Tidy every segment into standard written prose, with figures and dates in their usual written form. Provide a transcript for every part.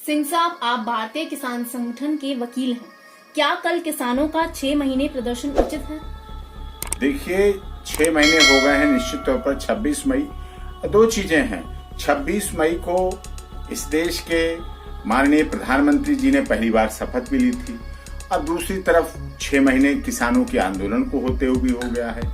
सिंह साहब, आप भारतीय किसान संगठन के वकील हैं। क्या कल किसानों का 6 महीने प्रदर्शन उचित है? देखिए, 6 महीने हो गए हैं। निश्चित तौर पर 26 मई, दो चीजें हैं। 26 मई को इस देश के माननीय प्रधानमंत्री जी ने पहली बार शपथ भी ली थी और दूसरी तरफ 6 महीने किसानों के आंदोलन को होते हुए हो गया है।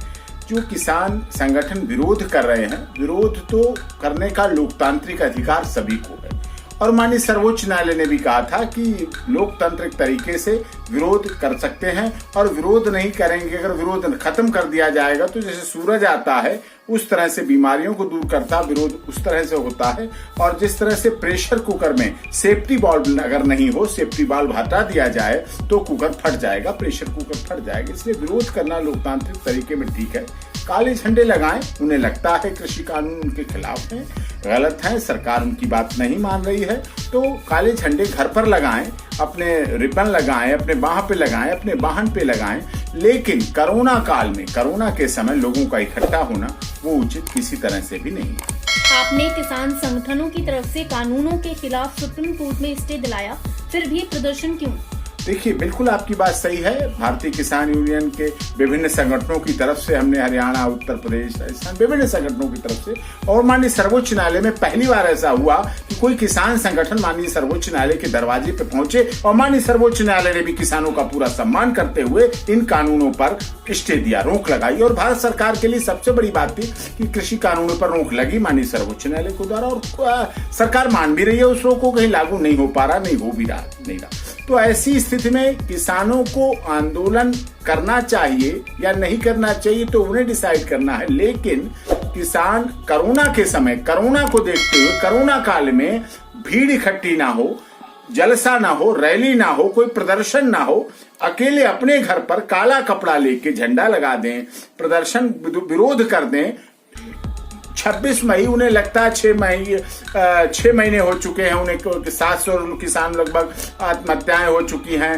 जो किसान संगठन विरोध कर रहे हैं, विरोध तो करने का लोकतांत्रिक अधिकार सभी को है और माननीय सर्वोच्च न्यायालय ने भी कहा था कि लोकतांत्रिक तरीके से विरोध कर सकते हैं और विरोध नहीं करेंगे। अगर विरोध खत्म कर दिया जाएगा तो जैसे सूरज आता है उस तरह से बीमारियों को दूर करता, विरोध उस तरह से होता है। और जिस तरह से प्रेशर कुकर में सेफ्टी बॉल्व अगर नहीं हो, सेफ्टी बॉल्व हटा दिया जाए तो कुकर फट जाएगा, प्रेशर कुकर फट जाएगा। इसलिए विरोध करना लोकतांत्रिक तरीके में ठीक है। काले झंडे लगाएं, उन्हें लगता है कृषि कानून उनके खिलाफ है, गलत है, सरकार उनकी बात नहीं मान रही है, तो काले झंडे घर पर लगाएं, अपने रिबन लगाएं, अपने बाह पे लगाएं, अपने वाहन पे लगाएं। लेकिन कोरोना काल में, कोरोना के समय लोगों का इकट्ठा होना वो उचित किसी तरह से भी नहीं है। आपने किसान संगठनों की तरफ से कानूनों के खिलाफ सुप्रीम कोर्ट में स्टे दिलाया, फिर भी प्रदर्शन क्यों? देखिए, बिल्कुल आपकी बात सही है। भारतीय किसान यूनियन के विभिन्न संगठनों की तरफ से हमने हरियाणा, उत्तर प्रदेश, राजस्थान, विभिन्न संगठनों की तरफ से और माननीय सर्वोच्च न्यायालय में पहली बार ऐसा हुआ कि कोई किसान संगठन माननीय सर्वोच्च न्यायालय के दरवाजे पे पहुंचे और माननीय सर्वोच्च न्यायालय ने भी किसानों का पूरा सम्मान करते हुए इन कानूनों पर स्टे दिया, रोक लगाई। और भारत सरकार के लिए सबसे बड़ी बात थी कि कृषि कानूनों पर रोक लगी माननीय सर्वोच्च न्यायालय के द्वारा और सरकार मान भी रही है उस रोक को, कहीं लागू नहीं हो पा रहा, नहीं हो भी रहा, नहीं रहा। तो ऐसी स्थिति में किसानों को आंदोलन करना चाहिए या नहीं करना चाहिए तो उन्हें डिसाइड करना है। लेकिन किसान कोरोना के समय, कोरोना को देखते हुए, कोरोना काल में भीड़ इकट्ठी ना हो, जलसा ना हो, रैली ना हो, कोई प्रदर्शन ना हो, अकेले अपने घर पर काला कपड़ा लेके झंडा लगा दें, प्रदर्शन विरोध कर दें। 26 मई उन्हें लगता है 6 महीने हो चुके हैं, उन्हें 700 किसान लगभग आत्महत्याएं हो चुकी हैं,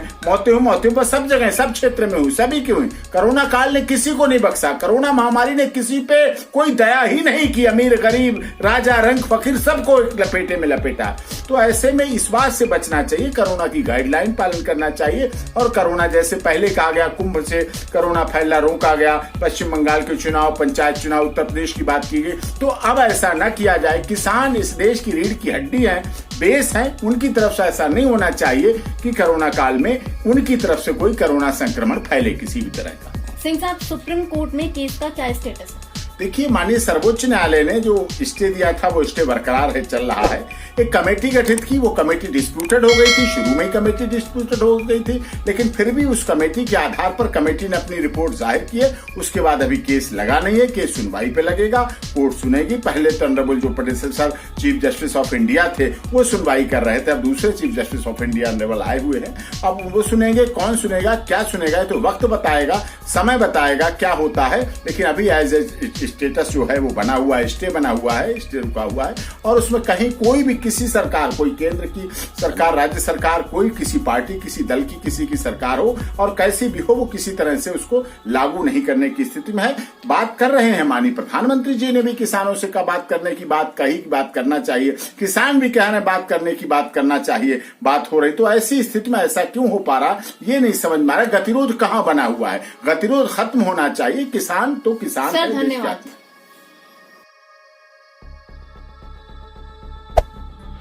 मौतें पर सब जगह, सब क्षेत्र में हुई, सभी की हुई। कोरोना काल ने किसी को नहीं बख्शा, कोरोना महामारी ने किसी पे कोई दया ही नहीं की, अमीर गरीब, राजा रंग फकीर सबको लपेटे में लपेटा। तो ऐसे में इस बात से बचना चाहिए, कोरोना की गाइडलाइन पालन करना चाहिए और कोरोना जैसे पहले कहा गया कुंभ से कोरोना फैलना रोका गया, पश्चिम बंगाल के चुनाव, पंचायत चुनाव, उत्तर प्रदेश की बात की गई, तो अब ऐसा न किया जाए। किसान इस देश की रीढ़ की हड्डी है, बेस है, उनकी तरफ से ऐसा नहीं होना चाहिए कि कोरोना काल में उनकी तरफ से कोई कोरोना संक्रमण फैले किसी भी तरह का। सिंह साहब, सुप्रीम कोर्ट में केस का क्या स्टेटस है? देखिए, माननीय सर्वोच्च न्यायालय ने जो स्टे दिया था वो स्टे बरकरार है, चल रहा है। एक कमेटी गठित की, वो कमेटी डिस्प्यूटेड हो गई थी, शुरू में ही कमेटी डिस्प्यूटेड हो गई थी, लेकिन फिर भी उस कमेटी के आधार पर कमेटी ने अपनी रिपोर्ट जाहिर की है। उसके बाद अभी केस लगा नहीं है, केस सुनवाई पे लगेगा, कोर्ट सुनेगी। पहले तो ऑनरेबल जो प्रेडेसेसर चीफ जस्टिस ऑफ इंडिया थे वो सुनवाई कर रहे थे, अब दूसरे chief justice of India honourable आए हुए हैं, अब वो सुनेंगे। कौन सुनेगा, क्या सुनेगा, तो वक्त बताएगा, समय बताएगा क्या होता है। लेकिन अभी एज ए स्टेटस जो है वो बना हुआ है, स्टे बना हुआ है, स्टे रुका हुआ है और उसमें कहीं कोई भी किसी सरकार, कोई केंद्र की सरकार, राज्य सरकार, कोई किसी पार्टी, किसी दल की, किसी की सरकार हो और कैसी भी हो, वो किसी तरह से उसको लागू नहीं करने की स्थिति में है। बात कर रहे हैं माननीय प्रधानमंत्री जी ने भी किसानों से बात करने की बात कही, बात करना चाहिए। किसान भी कह रहे हैं बात करने की बात करना चाहिए, बात हो रही। तो ऐसी स्थिति में ऐसा क्यों हो पा रहा ये नहीं समझ में आ रहा। गतिरोध कहाँ बना हुआ है, गतिरोध खत्म होना चाहिए। किसान तो किसान है। धन्यवाद।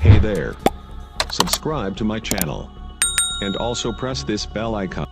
Hey there. Subscribe to my channel. And also press this bell icon.